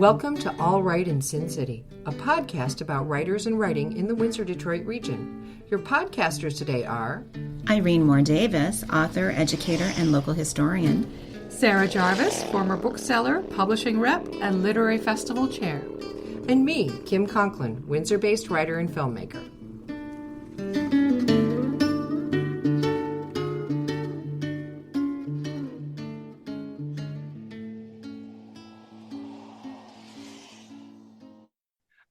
Welcome to All Right in Sin City, a podcast about writers and writing in the Windsor-Detroit region. Your podcasters today are Irene Moore Davis, author, educator, and local historian. Sarah Jarvis, former bookseller, publishing rep, and literary festival chair. and me, Kim Conklin, Windsor-based writer and filmmaker.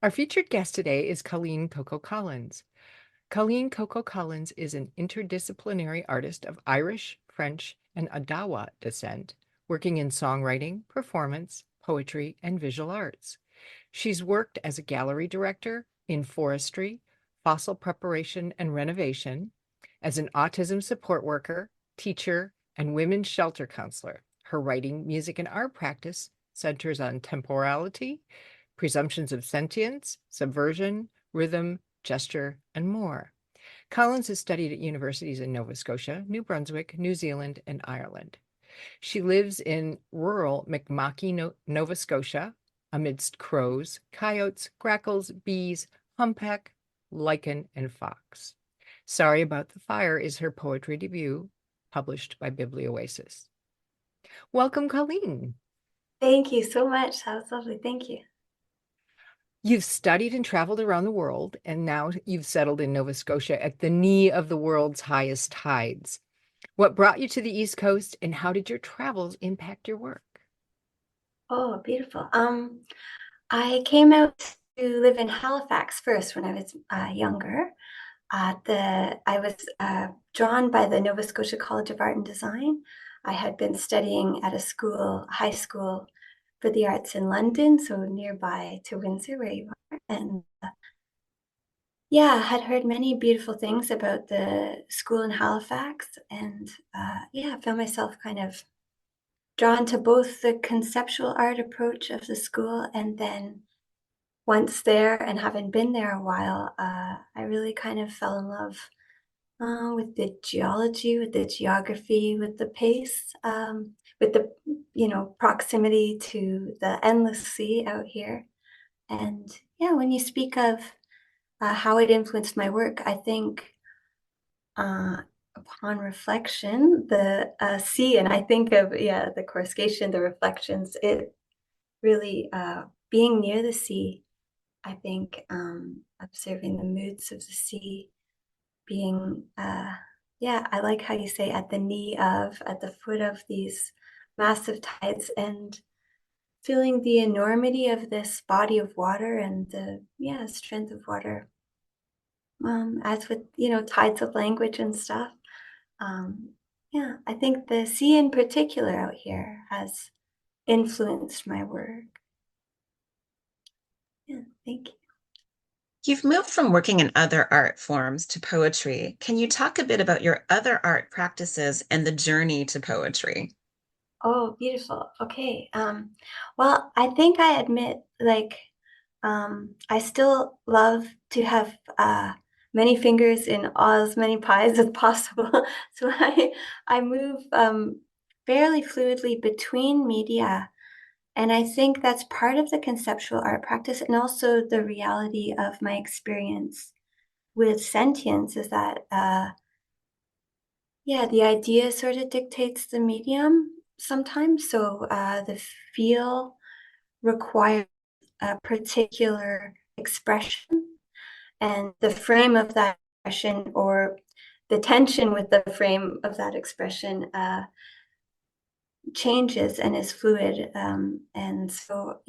Our featured guest today is Colleen Coco Collins. Colleen Coco Collins is an interdisciplinary artist of Irish, French, and Odawa descent, working in songwriting, performance, poetry, and visual arts. She's worked as a gallery director in forestry, fossil preparation and renovation, as an autism support worker, teacher, and women's shelter counselor. Her writing, music, and art practice centers on temporality, presumptions of sentience, subversion, rhythm, gesture, and more. Collins has studied at universities in Nova Scotia, New Brunswick, New Zealand, and Ireland. She lives in rural Macmaki, Nova Scotia, amidst crows, coyotes, grackles, bees, humpback, lichen, and fox. Sorry About the Fire is her poetry debut, published by Biblioasis. Welcome, Colleen. Thank you so much. That was lovely. Thank you. You've studied and traveled around the world, and now you've settled in Nova Scotia at the knee of the world's highest tides. What brought you to the East Coast, and how did your travels impact your work? Oh, beautiful. I came out to live in Halifax first when I was younger. I was drawn by the Nova Scotia College of Art and Design. I had been studying at a high school for the arts in London, so nearby to Windsor where you are. And I had heard many beautiful things about the school in Halifax, and I found myself kind of drawn to both the conceptual art approach of the school, and then once there and having been there a while, I really kind of fell in love with the geology, with the geography, with the pace, with the proximity to the endless sea out here. And when you speak of how it influenced my work, I think upon reflection, the sea, and I think of the coruscation, the reflections. It really being near the sea. I think observing the moods of the sea, being I like how you say at the foot of these massive tides, and feeling the enormity of this body of water and the strength of water. As with tides of language and stuff. I think the sea in particular out here has influenced my work. Yeah, thank you. You've moved from working in other art forms to poetry. Can you talk a bit about your other art practices and the journey to poetry? Oh, beautiful. Okay. Well, I think I admit, I still love to have many fingers in as many pies as possible. So I move fairly fluidly between media. And I think that's part of the conceptual art practice, and also the reality of my experience with sentience is that, the idea sort of dictates the medium sometimes. So the feel requires a particular expression, and the frame of that expression, or the tension with the frame of that expression, changes and is fluid. And so,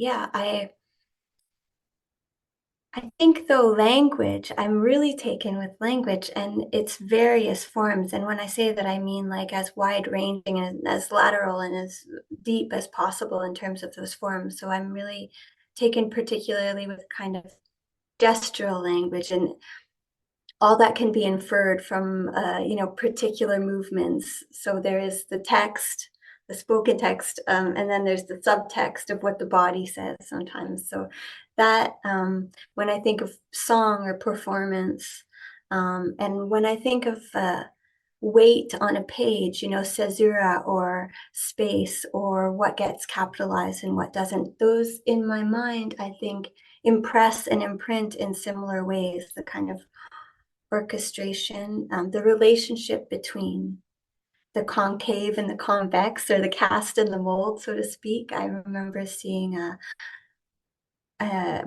I think though language, I'm really taken with language and its various forms. And when I say that, I mean like as wide ranging and as lateral and as deep as possible in terms of those forms. So I'm really taken particularly with kind of gestural language, and all that can be inferred from particular movements. So there is the text, the spoken text, and then there's the subtext of what the body says sometimes. So that when I think of song or performance, and when I think of weight on a page, caesura or space or what gets capitalized and what doesn't. Those in my mind, I think, impress and imprint in similar ways, the kind of orchestration, the relationship between the concave and the convex, or the cast and the mold, so to speak. I remember seeing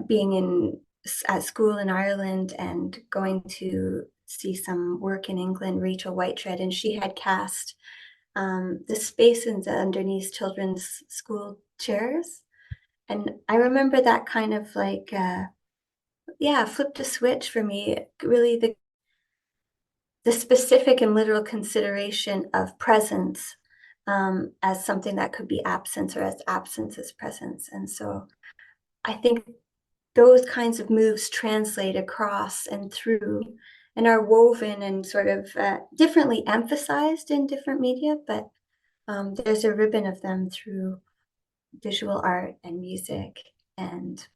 being at school in Ireland and going to see some work in England, Rachel Whitetread, and she had cast the spaces underneath children's school chairs. And I remember that kind of like, flipped a switch for me, really the specific and literal consideration of presence as something that could be absence, or as absence as presence. And so I think those kinds of moves translate across and through and are woven and sort of differently emphasized in different media, but there's a ribbon of them through visual art and music and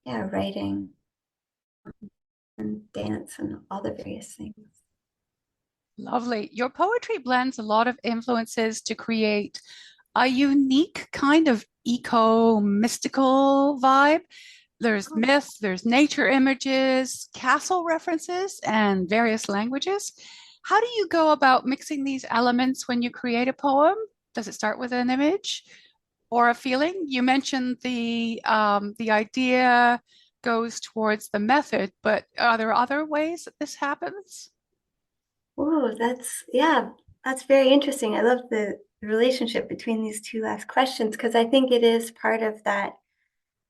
writing and dance and all the various things. Lovely. Your poetry blends a lot of influences to create a unique kind of eco-mystical vibe. There's myth, there's nature images, castle references, and various languages. How do you go about mixing these elements when you create a poem? Does it start with an image or a feeling? You mentioned the idea goes towards the method, but are there other ways that this happens? Oh, that's very interesting. I love the relationship between these two last questions, because I think it is part of that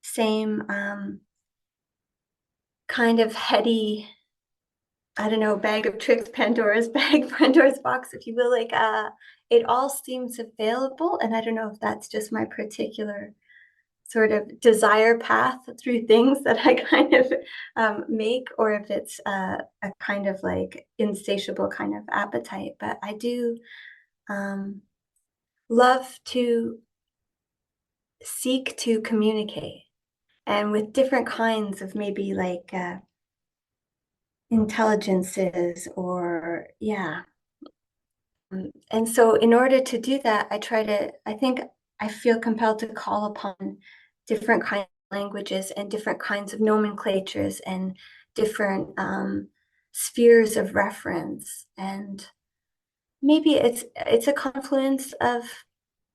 same kind of heady, I don't know, bag of tricks, Pandora's bag, Pandora's box, if you will. Like, it all seems available, and I don't know if that's just my particular sort of desire path through things that I kind of make, or if it's a kind of like insatiable kind of appetite. But I do love to seek to communicate, and with different kinds of maybe like intelligences, or and so in order to do that, I feel compelled to call upon different kinds of languages and different kinds of nomenclatures and different spheres of reference. And maybe it's a confluence of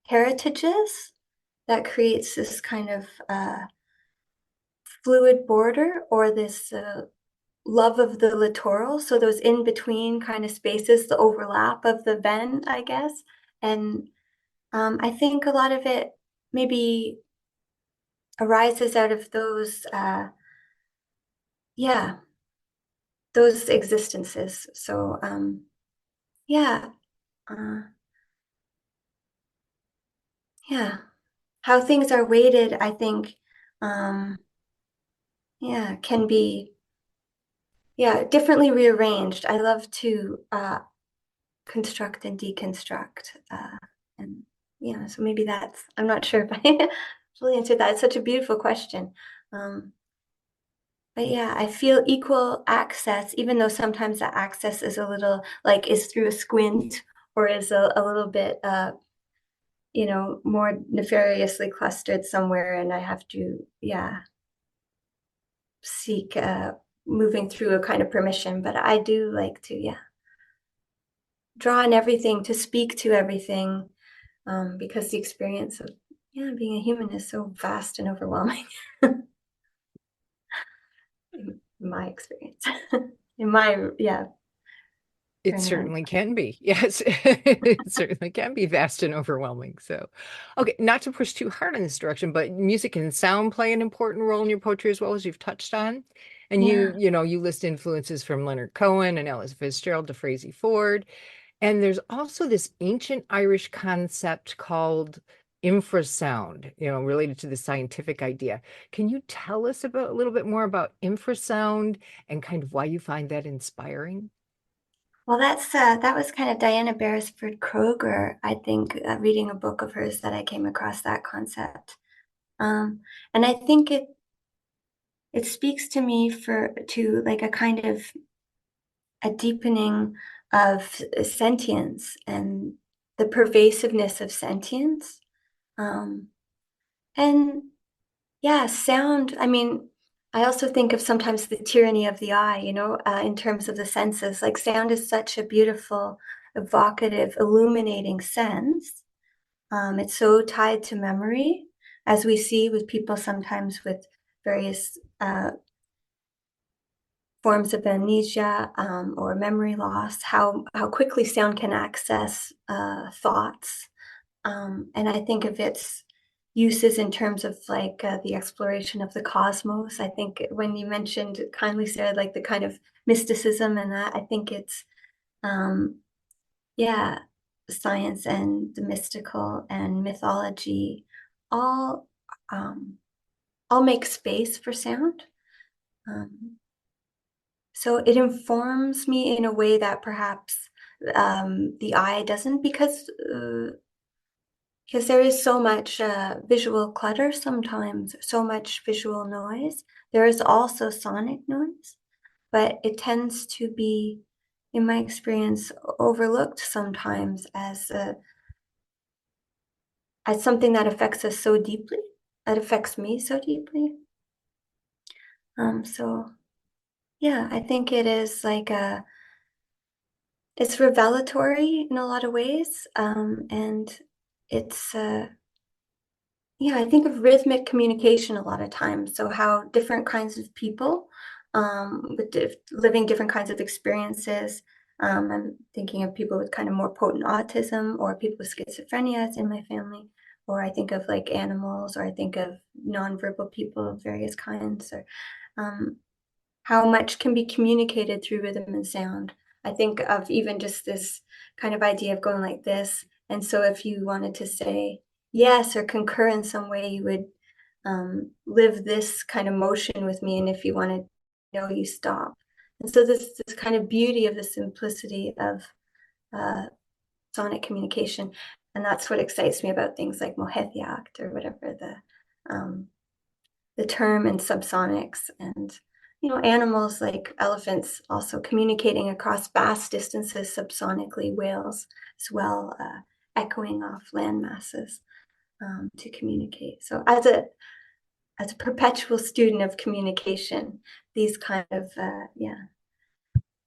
heritages that creates this kind of fluid border, or this love of the littoral. So those in between kind of spaces, the overlap of the Venn, I guess. And I think a lot of it maybe arises out of those existences. So yeah, uh, yeah, how things are weighted, I think, can be differently rearranged. I love to construct and deconstruct, and so maybe I'm not sure if I fully answered that. It's such a beautiful question. But I feel equal access, even though sometimes that access is a little like is through a squint, or is a little bit more nefariously clustered somewhere, and I have to seek moving through a kind of permission. But I do like to draw on everything, to speak to everything, because the experience of being a human is so vast and overwhelming. In my experience, in my It certainly can be. Yes, it certainly can be vast and overwhelming. So, okay, not to push too hard in this direction, but music and sound play an important role in your poetry as well, as you've touched on. And you list influences from Leonard Cohen and Ella Fitzgerald to Frazee Ford. And there's also this ancient Irish concept called infrasound, related to the scientific idea. Can you tell us a little bit more about infrasound and kind of why you find that inspiring? Well, that was kind of Diana Beresford Kroger, I think, reading a book of hers that I came across that concept. And I think it speaks to me to like a kind of a deepening of sentience and the pervasiveness of sentience. And yeah, sound, I mean, I also think of sometimes the tyranny of the eye, in terms of the senses. Like sound is such a beautiful, evocative, illuminating sense. It's so tied to memory, as we see with people sometimes with various forms of amnesia or memory loss, how quickly sound can access thoughts. And I think of its uses in terms of like the exploration of the cosmos. I think when you mentioned, kindly said, like the kind of mysticism and that, I think it's, yeah, science and the mystical and mythology all make space for sound. So it informs me in a way that perhaps the eye doesn't, because there is so much visual clutter sometimes, so much visual noise. There is also sonic noise, but it tends to be, in my experience, overlooked sometimes as something that affects us so deeply. That affects me so deeply. So yeah, I think it is like it's revelatory in a lot of ways, and it's yeah, I think of rhythmic communication a lot of times. So how different kinds of people with living different kinds of experiences. I'm thinking of people with kind of more potent autism, or people with schizophrenia in my family, or I think of like animals, or I think of nonverbal people of various kinds, or how much can be communicated through rhythm and sound. I think of even just this kind of idea of going like this. And so if you wanted to say yes or concur in some way, you would live this kind of motion with me. And if you wanted no, you stop. And so this kind of beauty of the simplicity of sonic communication. And that's what excites me about things like Mohetiact, or whatever the term, and subsonics, and animals like elephants also communicating across vast distances subsonically, whales as well, echoing off land masses to communicate. So as a perpetual student of communication, these kind of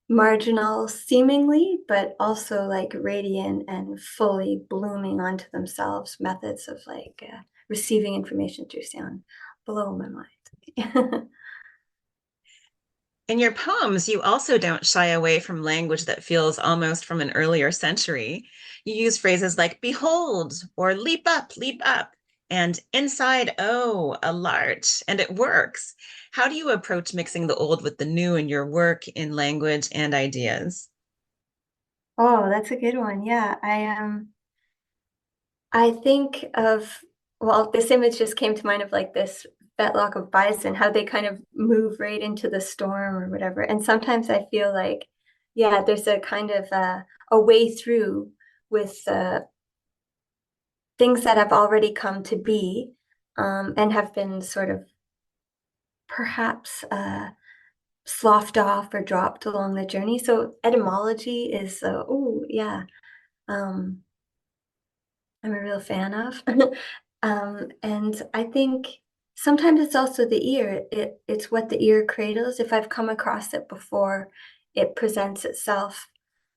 marginal seemingly, but also like radiant and fully blooming onto themselves methods of like receiving information through sound blow my mind. In your poems, you also don't shy away from language that feels almost from an earlier century. You use phrases like behold, or leap up, and inside, oh, a larch, and it works. How do you approach mixing the old with the new in your work, in language and ideas? Oh, that's a good one. Yeah, I think of, well, this image just came to mind of like this fetlock of bison, how they kind of move right into the storm or whatever. And sometimes I feel like, yeah, there's a kind of a way through with things that have already come to be, and have been sort of perhaps sloughed off or dropped along the journey. So etymology is, oh yeah, um, I'm a real fan of. And I think sometimes it's also the ear. It's what the ear cradles. If I've come across it before, it presents itself.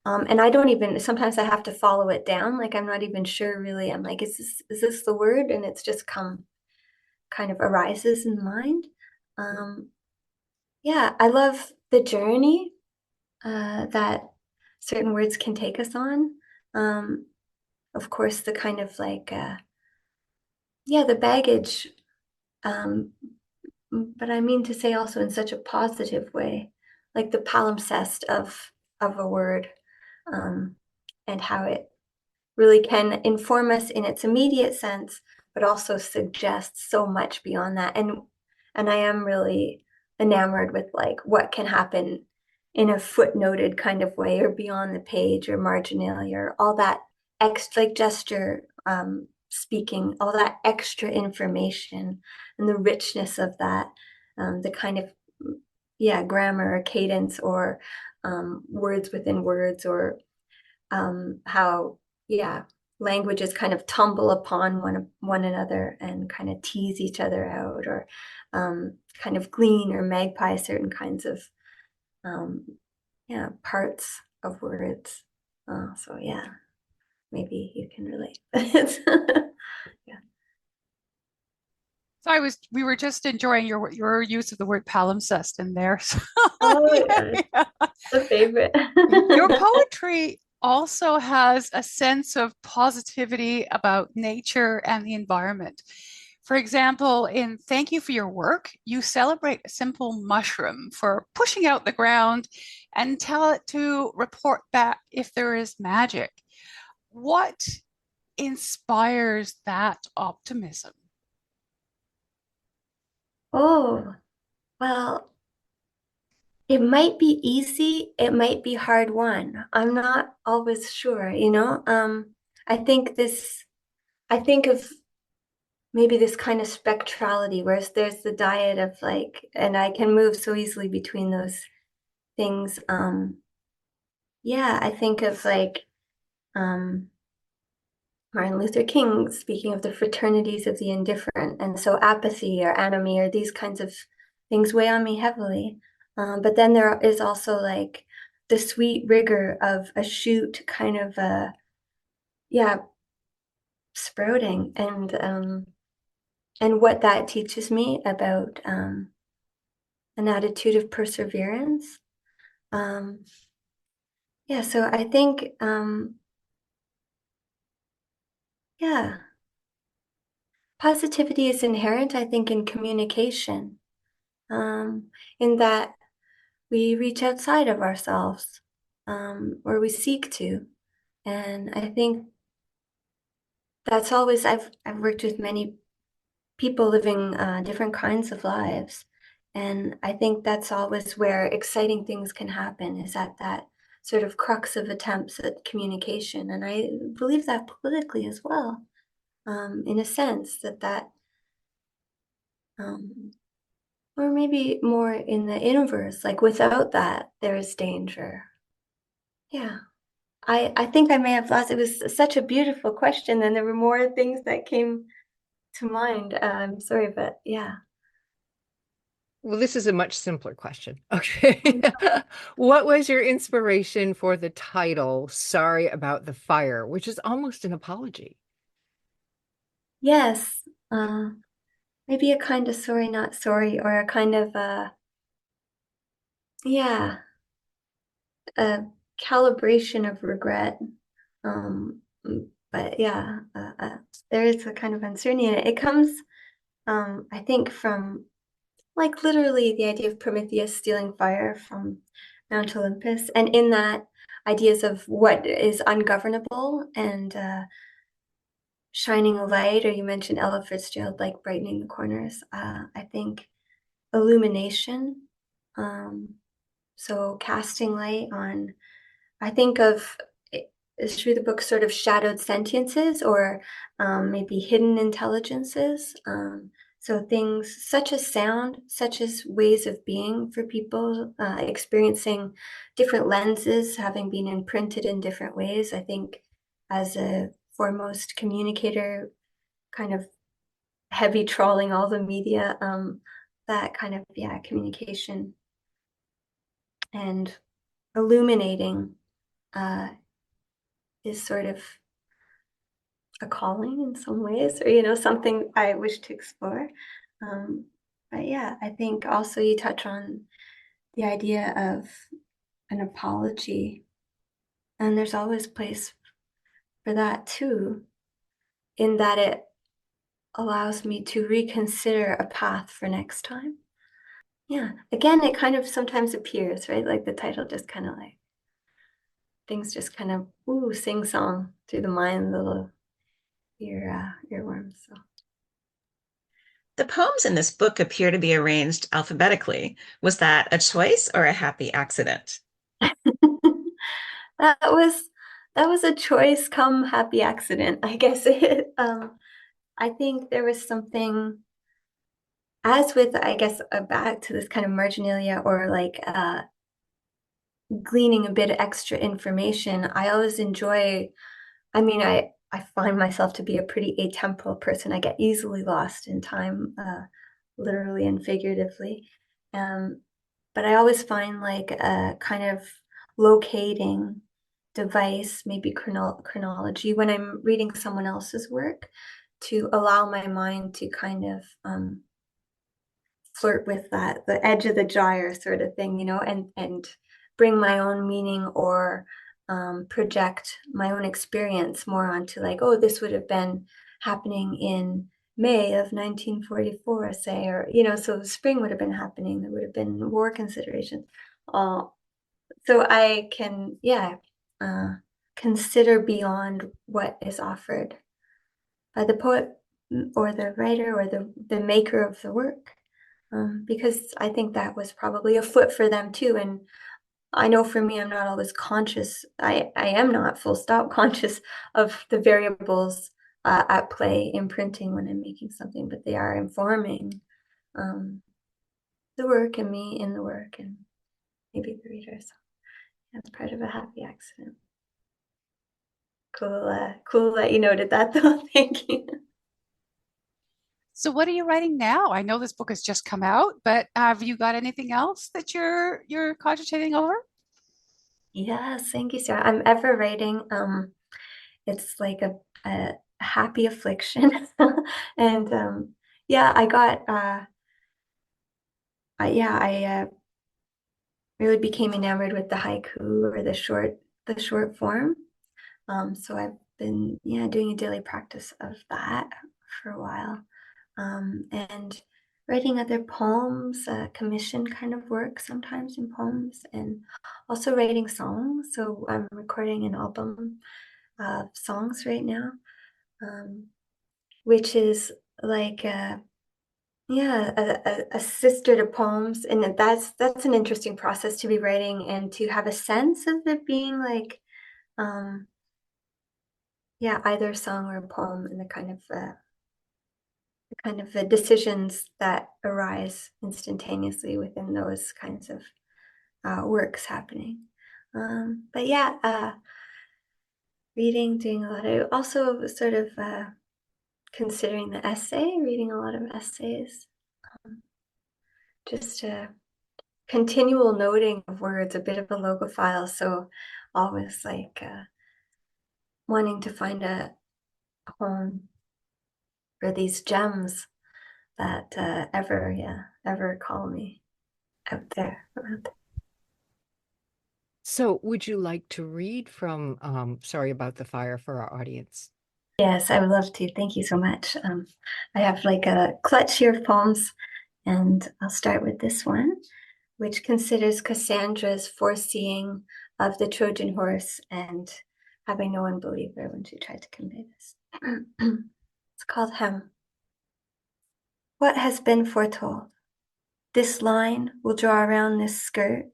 And I don't even, sometimes I have to follow it down. Like I'm not even sure really. I'm like, is this the word? And it's just kind of arises in mind. Um, yeah, I love the journey that certain words can take us on. Of course, the kind of like, yeah, the baggage, um, but I mean to say also in such a positive way, like the palimpsest of a word, and how it really can inform us in its immediate sense, but also suggests so much beyond that. And I am really enamored with like what can happen in a footnoted kind of way, or beyond the page, or marginalia, or all that extra like gesture, speaking, all that extra information and the richness of that, the kind of grammar or cadence or words within words, or how languages kind of tumble upon one another and kind of tease each other out, or kind of glean or magpie certain kinds of parts of words. So yeah, maybe you can relate. Yeah. So we were just enjoying your use of the word palimpsest in there. So, Oh yeah, yeah. the favorite. Your poetry also has a sense of positivity about nature and the environment. For example, in Thank You for Your Work, you celebrate a simple mushroom for pushing out the ground and tell it to report back if there is magic. What inspires that optimism? Oh, well, it might be easy, it might be hard won. I'm not always sure, you know? I think of maybe this kind of spectrality, whereas there's the diet of like, and I can move so easily between those things. Yeah, I think of like Martin Luther King speaking of the fraternities of the indifferent. And so apathy or anomie or these kinds of things weigh on me heavily. But then there is also like the sweet rigor of a shoot kind of, sprouting, and what that teaches me about an attitude of perseverance. So I think, positivity is inherent, I think, in communication, in that we reach outside of ourselves, or we seek to. And I think that's always, I've worked with many people living different kinds of lives. And I think that's always where exciting things can happen, is at that sort of crux of attempts at communication. And I believe that politically as well, in a sense that um, or maybe more in the inverse, like without that, there is danger. Yeah. I think I may have lost. It was such a beautiful question, and there were more things that came to mind. I'm sorry, but yeah. Well, this is a much simpler question. Okay. Oh, no. What was your inspiration for the title, Sorry About the Fire, which is almost an apology? Yes. Maybe a kind of sorry, not sorry, or a kind of yeah, a calibration of regret. Um, but yeah, there is a kind of uncertainty in it. It comes, I think, from like literally the idea of Prometheus stealing fire from Mount Olympus, and in that, ideas of what is ungovernable and shining a light, or you mentioned Ella Fitzgerald, like brightening the corners. I think illumination, so casting light on, I think of is through the book sort of shadowed sentiences, or maybe hidden intelligences. So things such as sound, such as ways of being for people, experiencing different lenses, having been imprinted in different ways. I think as a foremost communicator, kind of heavy trawling all the media, that kind of, communication and illuminating is sort of a calling in some ways, or something I wish to explore. But yeah, I think also you touch on the idea of an apology, and there's always place for that too, in that it allows me to reconsider a path for next time. Yeah, again, it kind of sometimes appears, right? Like the title just kind of like things just kind of sing song through the mind, little earworms. So. The poems in this book appear to be arranged alphabetically. Was that a choice or a happy accident? that was a choice come happy accident, I guess. I think there was something as with, I guess, back to this kind of marginalia or like gleaning a bit of extra information, I always enjoy, I mean, I find myself to be a pretty atemporal person. I get easily lost in time, literally and figuratively. But I always find like a kind of locating device, maybe chronology, when I'm reading someone else's work, to allow my mind to kind of flirt with that, the edge of the gyre sort of thing, you know, and bring my own meaning or project my own experience more onto like, oh, this would have been happening in May of 1944, say, or, you know, so spring would have been happening. There would have been war considerations. So I can, yeah, consider beyond what is offered by the poet or the writer or the maker of the work. Because I think that was probably afoot for them too. And I know for me, I'm not always conscious. I am not full stop conscious of the variables at play in printing when I'm making something, but they are informing the work and me in the work and maybe the reader. So that's part of a happy accident. Cool that you noted that though. Thank you. So what are you writing now? I know this book has just come out, but have you got anything else that you're cogitating over? Yes, thank you, Sarah. I'm ever writing. It's like a happy affliction. And yeah, I got I really became enamored with the haiku or the short form. So I've been doing a daily practice of that for a while. And writing other poems, commission kind of work sometimes in poems, and also writing songs. So I'm recording an album of songs right now, which is like a sister to poems, and that's an interesting process to be writing and to have a sense of it being like either a song or a poem, and the kind of the decisions that arise instantaneously within those kinds of works happening. But reading, doing a lot of, also sort of considering the essay, reading a lot of essays, just a continual noting of words, a bit of a logophile. So always like wanting to find a home for these gems that ever call me out there. So would you like to read from Sorry About the Fire for our audience? Yes, I would love to. Thank you so much. I have like a clutch here of poems, and I'll start with this one, which considers Cassandra's foreseeing of the Trojan horse and having no one believe her when she tried to convey this. It's called Hem. What has been foretold? This line will draw around this skirt.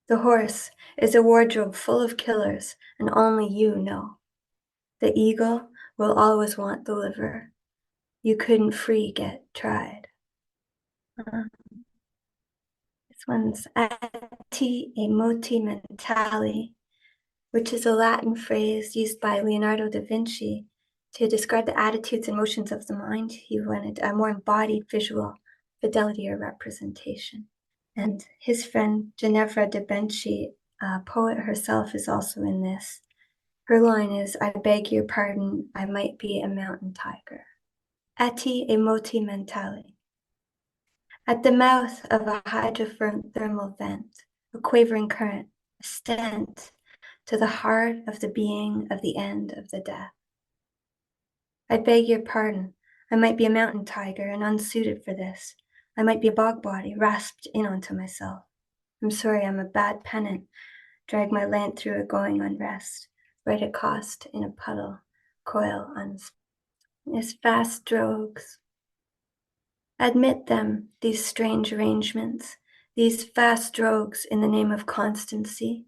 The horse is a wardrobe full of killers, and only you know. The eagle will always want the liver. You couldn't free get tried. This one's atti e moti mentali, which is a Latin phrase used by Leonardo da Vinci to describe the attitudes and motions of the mind. He wanted a more embodied visual fidelity or representation. And his friend Ginevra de Benci, a poet herself, is also in this. Her line is, I beg your pardon, I might be a mountain tiger. Atti e moti mentali. At the mouth of a hydrothermal vent, a quavering current, a stent to the heart of the being of the end of the death. I beg your pardon, I might be a mountain tiger and unsuited for this. I might be a bog body rasped in onto myself. I'm sorry, I'm a bad pennant. Drag my lant through a going unrest. Write a cost in a puddle, coil as fast drogues. Admit them, these strange arrangements, these fast drogues in the name of constancy.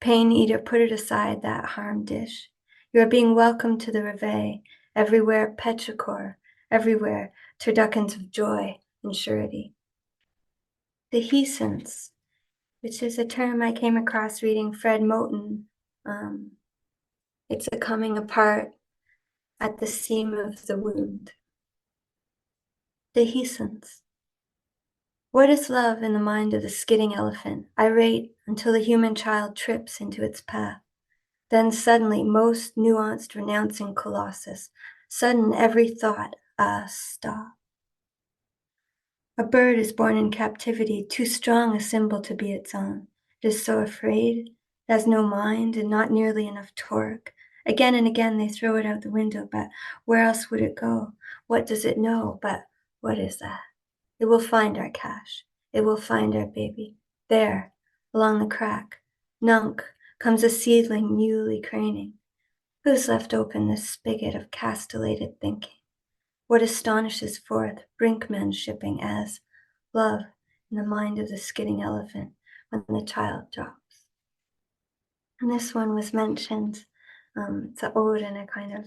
Pain eater, put it aside, that harm dish. You are being welcomed to the reveille, everywhere petrichor, everywhere turduckens of joy, and surety. Dehiscence, which is a term I came across reading Fred Moten. It's a coming apart at the seam of the wound. Dehiscence. What is love in the mind of the skidding elephant, irate until the human child trips into its path? Then suddenly, most nuanced renouncing colossus, sudden every thought, stop. A bird is born in captivity, too strong a symbol to be its own. It is so afraid, it has no mind and not nearly enough torque. Again and again they throw it out the window, but where else would it go? What does it know? But what is that? It will find our cache. It will find our baby. There, along the crack, nunk, comes a seedling newly craning. Who's left open this spigot of castellated thinking? What astonishes forth brinkmen shipping as love in the mind of the skidding elephant when the child drops? And this one was mentioned. It's an ode and a kind of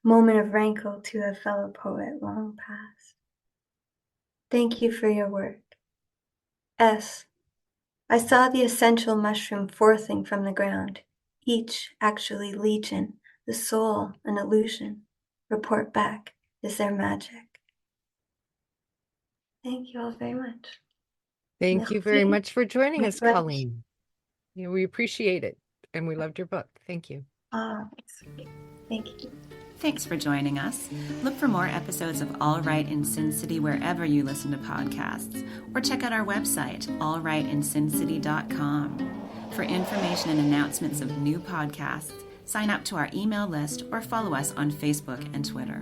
moment of rankle to a fellow poet long past. Thank you for your work. S. I saw the essential mushroom forthing from the ground, each actually legion, the soul an illusion. Report back, is there magic? Thank you all very much. Thank you very Merci. much for joining us, Merci. Colleen. We appreciate it, and we loved your book. Thank you. Thank you. Thanks for joining us. Look for more episodes of All Right in Sin City wherever you listen to podcasts, or check out our website, allrightinsincity.com. For information and announcements of new podcasts, sign up to our email list or follow us on Facebook and Twitter.